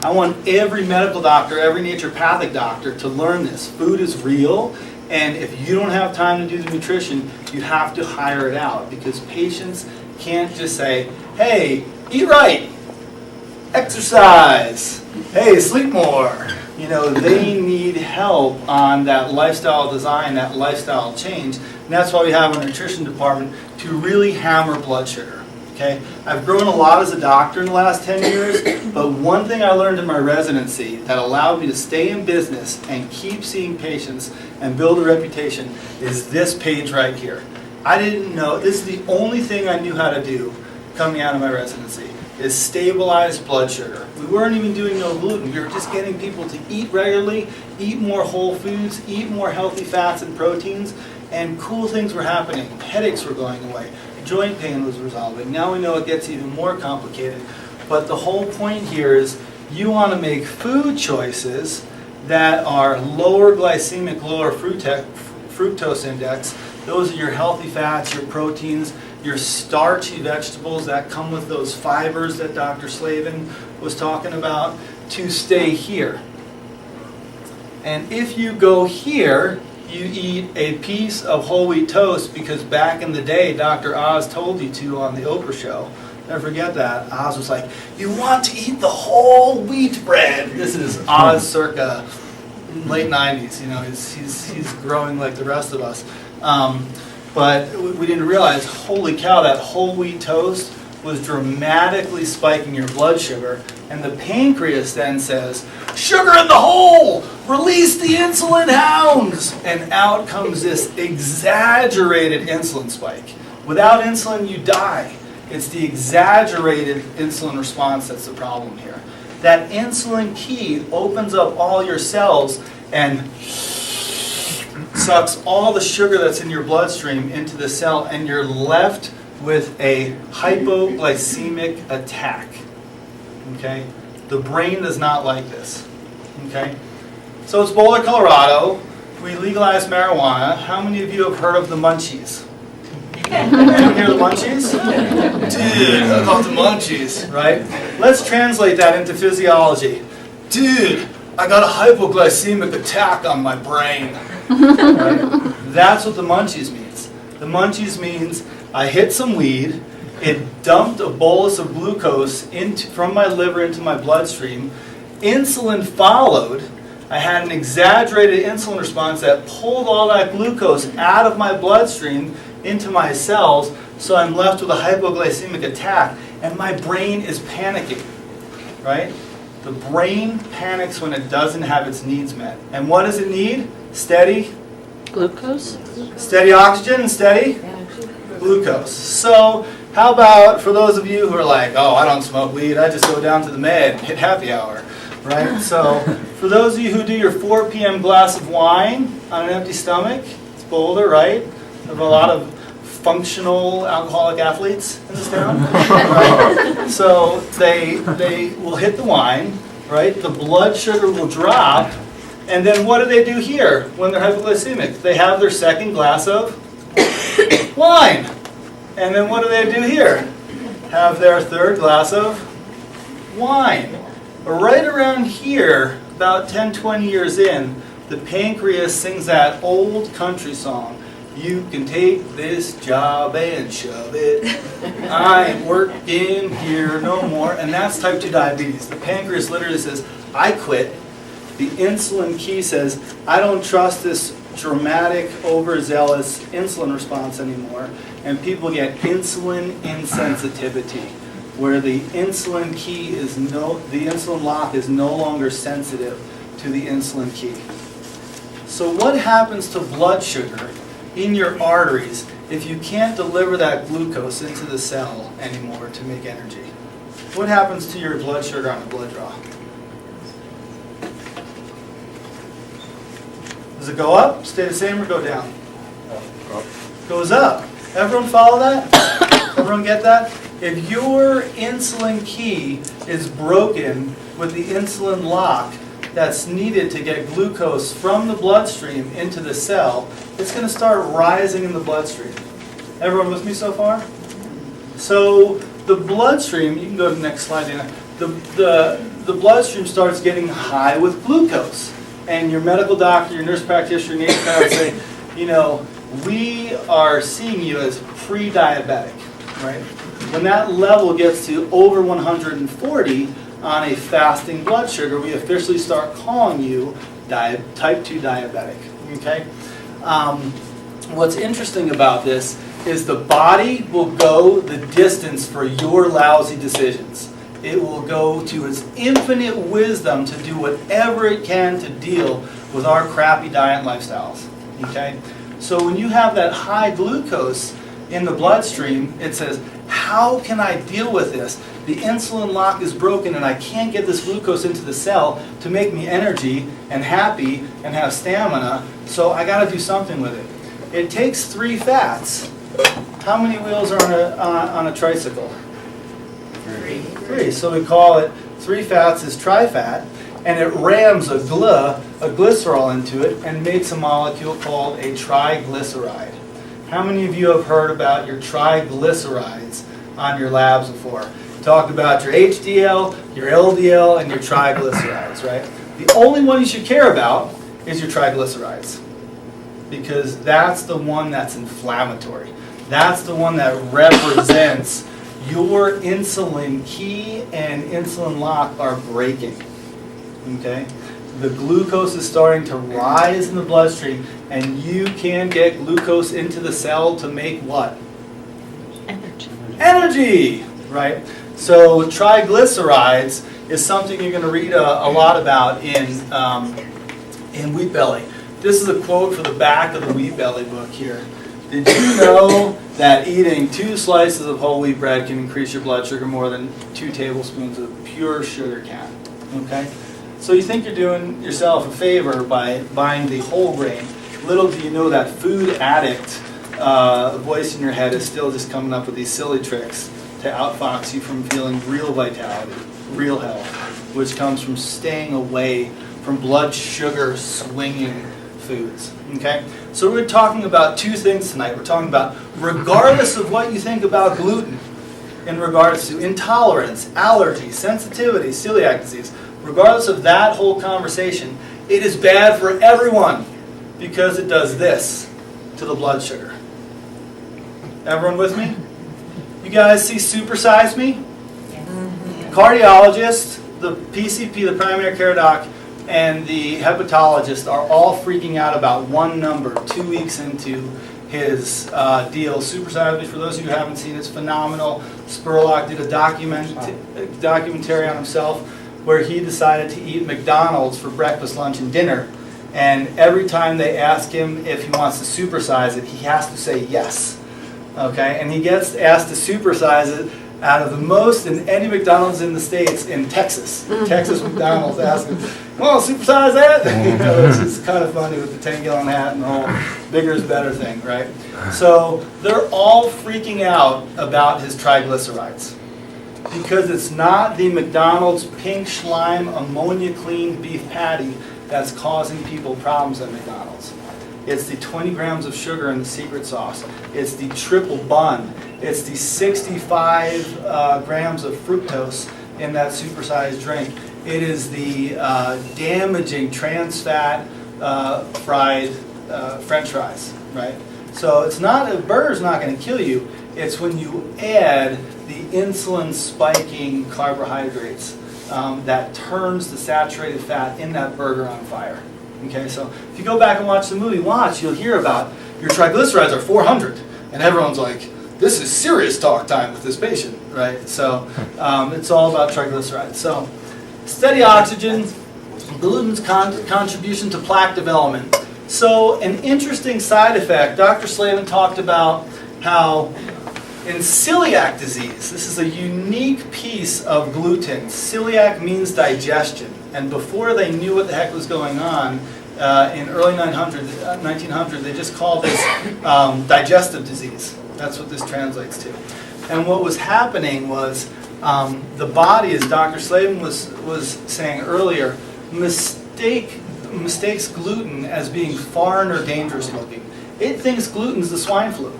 I want every medical doctor, every naturopathic doctor to learn this. Food is real, and if you don't have time to do the nutrition, you have to hire it out, because patients can't just say, hey, eat right, exercise, hey, sleep more. You know, they need help on that lifestyle design, that lifestyle change. And that's why we have a nutrition department to really hammer blood sugar. Okay? I've grown a lot as a doctor in the last 10 years, but one thing I learned in my residency that allowed me to stay in business and keep seeing patients and build a reputation is this page right here. I didn't know, this is the only thing I knew how to do coming out of my residency, is stabilize blood sugar. We weren't even doing no gluten. We were just getting people to eat regularly, eat more whole foods, eat more healthy fats and proteins, and cool things were happening. Headaches were going away. Joint pain was resolving. Now we know it gets even more complicated. But the whole point here is you want to make food choices that are lower glycemic, lower fructose index. Those are your healthy fats, your proteins, your starchy vegetables that come with those fibers that Dr. Slavin was talking about, to stay here. And if you go here, you eat a piece of whole wheat toast because back in the day, Dr. Oz told you to on the Oprah show. Never forget that. Oz was like, you want to eat the whole wheat bread. This is Oz circa late 90s. You know, he's growing like the rest of us. But we didn't realize, holy cow, that whole wheat toast was dramatically spiking your blood sugar. And the pancreas then says, sugar in the hole! Release the insulin hounds! And out comes this exaggerated insulin spike. Without insulin, you die. It's the exaggerated insulin response that's the problem here. That insulin key opens up all your cells and sucks all the sugar that's in your bloodstream into the cell, and you're left with a hypoglycemic attack. Okay? The brain does not like this. Okay? So it's Boulder, Colorado. We legalized marijuana. How many of you have heard of the munchies? Anyone hear the munchies? Dude, I love the munchies, right? Let's translate that into physiology. Dude, I got a hypoglycemic attack on my brain. Right? That's what the munchies means. The munchies means I hit some weed, it dumped a bolus of glucose from my liver into my bloodstream, insulin followed, I had an exaggerated insulin response that pulled all that glucose out of my bloodstream into my cells, so I'm left with a hypoglycemic attack, and my brain is panicking, right? The brain panics when it doesn't have its needs met. And what does it need? Steady glucose? Steady oxygen and steady glucose. So how about for those of you who are like, oh, I don't smoke weed, I just go down to the med and hit happy hour, right? So for those of you who do your 4 p.m. glass of wine on an empty stomach, it's Boulder, right? We have a lot of functional alcoholic athletes in this town, right? So they will hit the wine, right? The blood sugar will drop, and then what do they do here when they're hypoglycemic? They have their second glass of wine. And then what do they do here? Have their third glass of wine. Right around here, about 10, 20 years in, the pancreas sings that old country song. You can take this job and shove it. I ain't working here no more. And that's type 2 diabetes. The pancreas literally says, I quit. The insulin key says, I don't trust this dramatic, overzealous insulin response anymore. And people get insulin insensitivity, where the insulin key is the insulin lock is no longer sensitive to the insulin key. So what happens to blood sugar in your arteries if you can't deliver that glucose into the cell anymore to make energy? What happens to your blood sugar on a blood draw? Does it go up, stay the same, or go down? Goes up. Everyone follow that? Everyone get that? If your insulin key is broken with the insulin lock that's needed to get glucose from the bloodstream into the cell, it's going to start rising in the bloodstream. Everyone with me so far? So the bloodstream, you can go to the next slide, Dana. the bloodstream starts getting high with glucose. And your medical doctor, your nurse practitioner, your naturopath would say, you know, we are seeing you as pre-diabetic, right? When that level gets to over 140 on a fasting blood sugar, we officially start calling you type 2 diabetic, okay? What's interesting about this is the body will go the distance for your lousy decisions. It will go to its infinite wisdom to do whatever it can to deal with our crappy diet and lifestyles. Okay? So when you have that high glucose in the bloodstream, it says, how can I deal with this? The insulin lock is broken and I can't get this glucose into the cell to make me energy and happy and have stamina, so I got to do something with it. It takes 3 fats. How many wheels are on a tricycle? 3. So we call it 3 fats is trifat, and it rams a glycerol into it and makes a molecule called a triglyceride. How many of you have heard about your triglycerides on your labs before? Talked about your HDL, your LDL, and your triglycerides, right? The only one you should care about is your triglycerides, because that's the one that's inflammatory. That's the one that represents your insulin key and insulin lock are breaking. Okay? The glucose is starting to rise in the bloodstream, and you can get glucose into the cell to make what? Energy. Energy! Right? So triglycerides is something you're going to read a lot about in Wheat Belly. This is a quote for the back of the Wheat Belly book here. Did you know that eating 2 slices of whole wheat bread can increase your blood sugar more than 2 tablespoons of pure sugar can? Okay? So you think you're doing yourself a favor by buying the whole grain. Little do you know that food addict voice in your head is still just coming up with these silly tricks to outfox you from feeling real vitality, real health, which comes from staying away from blood sugar swinging foods. Okay? So we're talking about 2 things tonight. We're talking about, regardless of what you think about gluten, in regards to intolerance, allergy, sensitivity, celiac disease, regardless of that whole conversation, it is bad for everyone because it does this to the blood sugar. Everyone with me? You guys see Super Size Me? Cardiologist, the PCP, the primary care doc, and the hepatologist are all freaking out about one number 2 weeks into his deal. Super Size Me, for those of you who haven't seen it, it's phenomenal. Spurlock did a documentary on himself where he decided to eat McDonald's for breakfast, lunch, and dinner. And every time they ask him if he wants to supersize it, he has to say yes. Okay? And he gets asked to supersize it out of the most in any McDonald's in the States in Texas. Texas McDonald's asked him, well, supersize that? You know, it's kind of funny with the 10-gallon hat and the whole bigger is better thing, right? So they're all freaking out about his triglycerides because it's not the McDonald's pink slime ammonia clean beef patty that's causing people problems at McDonald's. It's the 20 grams of sugar in the secret sauce. It's the triple bun. It's the 65 grams of fructose in that supersized drink. It is the damaging trans fat fried French fries, right? So it's not, a burger's not going to kill you. It's when you add the insulin spiking carbohydrates that turns the saturated fat in that burger on fire. Okay, so if you go back and watch the movie, you'll hear about your triglycerides are 400, and everyone's like, this is serious talk time with this patient, right? So it's all about triglycerides. So steady oxygen, gluten's contribution to plaque development. So an interesting side effect, Dr. Slavin talked about how in celiac disease, this is a unique piece of gluten. Celiac means digestion. And before they knew what the heck was going on, in early 1900, they just called this digestive disease. That's what this translates to. And what was happening was the body, as Dr. Slavin was saying earlier, mistakes gluten as being foreign or dangerous looking. It thinks gluten's the swine flu.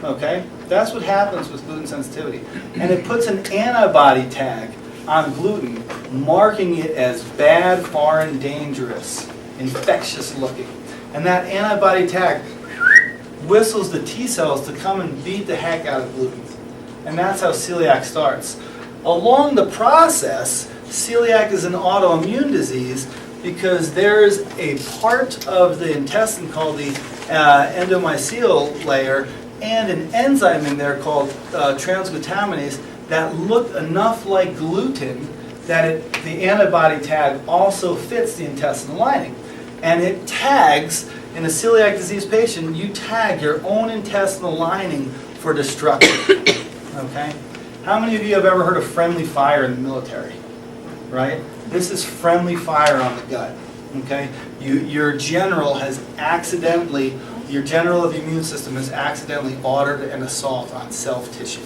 Okay? That's what happens with gluten sensitivity. And it puts an antibody tag on gluten, marking it as bad, foreign, dangerous, infectious looking. And that antibody tag whistles the T cells to come and beat the heck out of gluten. And that's how celiac starts. Along the process, celiac is an autoimmune disease because there's a part of the intestine called the endomycelial layer and an enzyme in there called transglutaminase that look enough like gluten that the antibody tag also fits the intestinal lining. And it tags, in a celiac disease patient, you tag your own intestinal lining for destruction. Okay? How many of you have ever heard of friendly fire in the military? Right? This is friendly fire on the gut. Okay? Your general has accidentally, your general of the immune system has accidentally ordered an assault on self-tissue.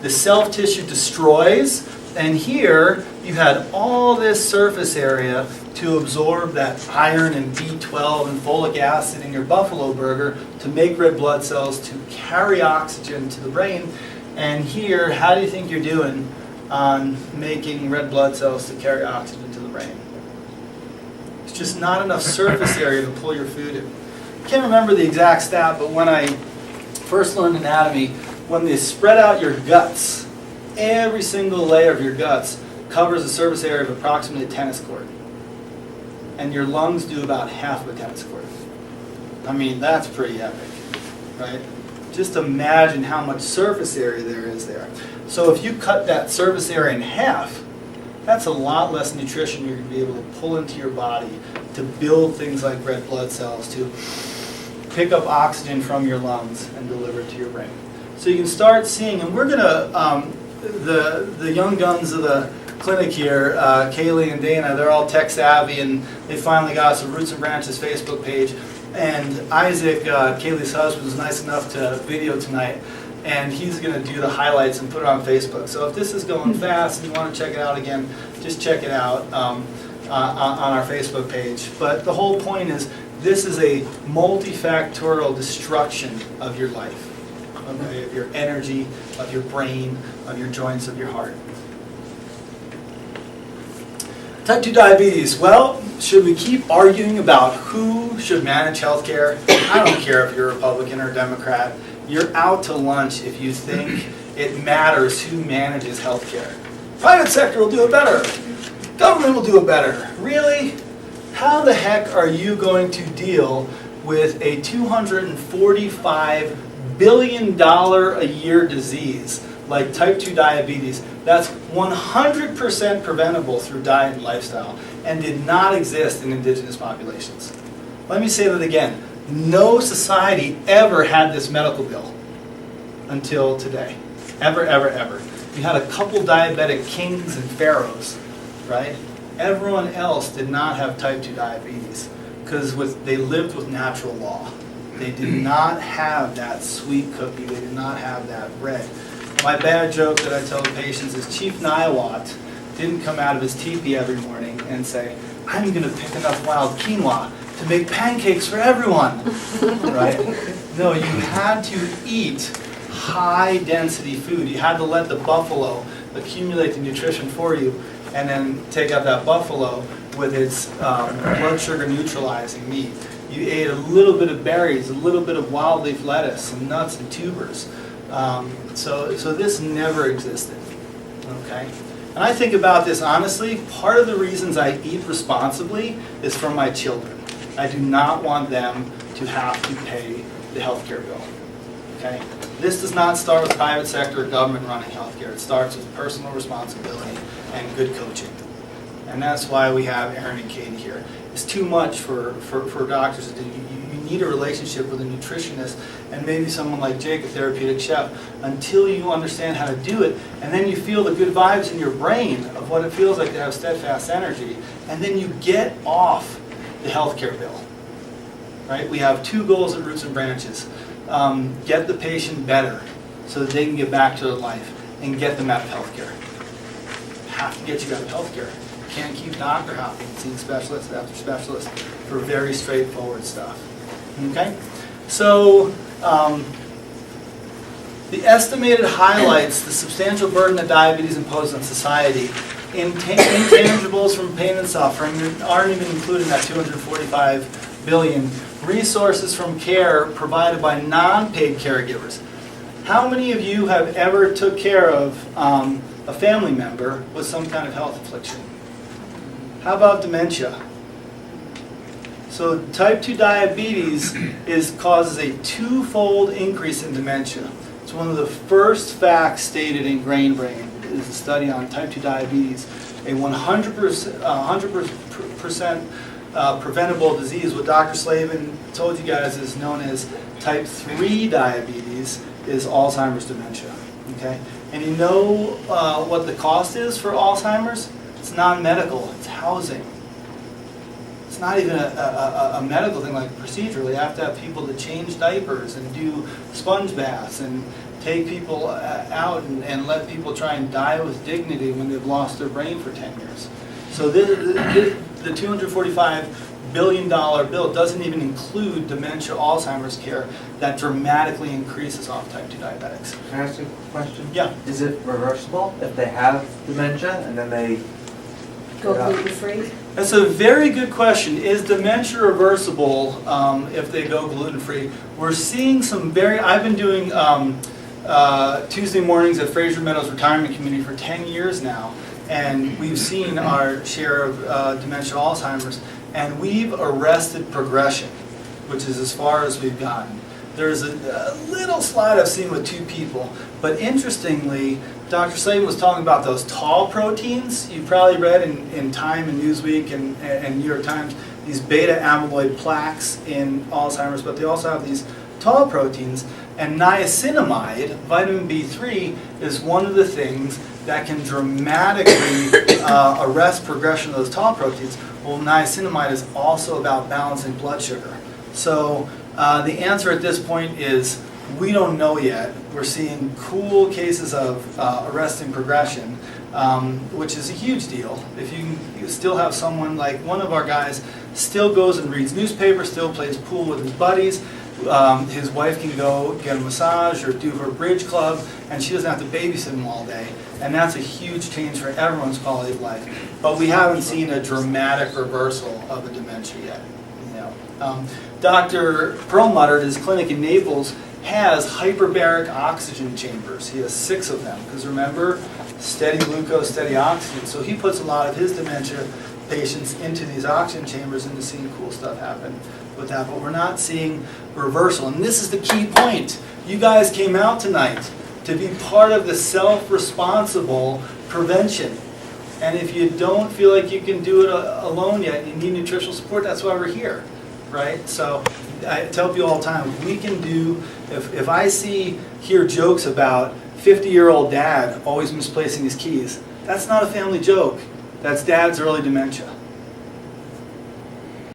The self-tissue destroys, and here you had all this surface area to absorb that iron and B12 and folic acid in your buffalo burger to make red blood cells to carry oxygen to the brain. And here, how do you think you're doing on making red blood cells to carry oxygen to the brain? It's just not enough surface area to pull your food in. I can't remember the exact stat, but when I first learned anatomy, when they spread out your guts, every single layer of your guts covers a surface area of approximately a tennis court. And your lungs do about half of a tennis court. I mean, that's pretty epic, right? Just imagine how much surface area there is there. So if you cut that surface area in half, that's a lot less nutrition you're going to be able to pull into your body to build things like red blood cells, to pick up oxygen from your lungs and deliver it to your brain. So you can start seeing, and we're going to, the young guns of the clinic here, Kaylee and Dana, they're all tech savvy, and they finally got us a Roots and Branches Facebook page. And Isaac, Kaylee's husband, was nice enough to video tonight, and he's going to do the highlights and put it on Facebook. So if this is going fast and you want to check it out again, just check it out on our Facebook page. But the whole point is, this is a multifactorial destruction of your life, okay, of your energy, of your brain, of your joints, of your heart. Type 2 diabetes. Well, should we keep arguing about who should manage healthcare? I don't care if you're a Republican or Democrat. You're out to lunch if you think it matters who manages healthcare. Private sector will do it better. Government will do it better. Really? How the heck are you going to deal with a $245 billion a year disease like type 2 diabetes that's 100% preventable through diet and lifestyle and did not exist in indigenous populations? Let me say that again. No society ever had this medical bill until today. Ever, ever, ever. You had a couple diabetic kings and pharaohs, right? Everyone else did not have type 2 diabetes because they lived with natural law. They did not have that sweet cookie. They did not have that bread. My bad joke that I tell the patients is Chief Niawat didn't come out of his teepee every morning and say, I'm going to pick enough wild quinoa to make pancakes for everyone, right? No, you had to eat high-density food. You had to let the buffalo accumulate the nutrition for you and then take out that buffalo with its blood sugar neutralizing meat. You ate a little bit of berries, a little bit of wild leaf lettuce, some nuts and tubers. So this never existed, okay? And I think about this honestly, part of the reasons I eat responsibly is for my children. I do not want them to have to pay the healthcare bill, okay? This does not start with private sector or government running healthcare. It starts with personal responsibility and good coaching. And that's why we have Aaron and Katie here. It's too much for doctors to do. You need a relationship with a nutritionist and maybe someone like Jake, a therapeutic chef, until you understand how to do it. And then you feel the good vibes in your brain of what it feels like to have steadfast energy. And then you get off the healthcare bill. Right? We have two goals at Roots and Branches. Get the patient better so that they can get back to their life and get them out of healthcare. Have to get you out of healthcare. Can't keep doctor hopping, seeing specialist after specialist for very straightforward stuff. Okay? So, The estimated highlights the substantial burden that diabetes imposes on society. Intangibles from pain and suffering aren't even included in that 245 billion. Resources from care provided by non-paid caregivers. How many of you have ever took care of a family member with some kind of health affliction? How about dementia? So type 2 diabetes causes a twofold increase in dementia. It's one of the first facts stated in Grain Brain is a study on type 2 diabetes. A 100% preventable disease. What Dr. Slavin told you guys is known as type 3 diabetes is Alzheimer's dementia. Okay, and you know what the cost is for Alzheimer's? It's non-medical. It's housing. It's not even a medical thing like procedurally. You have to have people to change diapers and do sponge baths and take people out and let people try and die with dignity when they've lost their brain for 10 years. So the $245 billion bill doesn't even include dementia, Alzheimer's care that dramatically increases off type 2 diabetics. Can I ask you a question? Yeah. Is it reversible if they have dementia and then they Go gluten-free? That's a very good question. Is dementia reversible if they go gluten-free? We're seeing some I've been doing Tuesday mornings at Fraser Meadows Retirement Community for 10 years now, and we've seen our share of dementia, Alzheimer's, and we've arrested progression, which is as far as we've gotten. There's a little slide I've seen with 2 people, but interestingly, Dr. Slavin was talking about those tall proteins. You probably read in Time and Newsweek and New York Times, these beta amyloid plaques in Alzheimer's, but they also have these tall proteins. And niacinamide, vitamin B3, is one of the things that can dramatically arrest progression of those tall proteins. Well, niacinamide is also about balancing blood sugar. So the answer at this point is we don't know yet. We're seeing cool cases of arresting progression, which is a huge deal. If you still have someone like one of our guys still goes and reads newspapers, still plays pool with his buddies, his wife can go get a massage or do her bridge club, and she doesn't have to babysit him all day. And that's a huge change for everyone's quality of life. But we haven't seen a dramatic reversal of the dementia yet. Dr. Perlmutter at his clinic in Naples has hyperbaric oxygen chambers. He has 6 of them, because remember, steady glucose, steady oxygen. So he puts a lot of his dementia patients into these oxygen chambers and is seeing cool stuff happen with that. But we're not seeing reversal. And this is the key point. You guys came out tonight to be part of the self-responsible prevention. And if you don't feel like you can do it alone yet, you need nutritional support, that's why we're here. Right? So I tell people all the time, we can do, if I hear jokes about 50-year-old dad always misplacing his keys, that's not a family joke. That's dad's early dementia.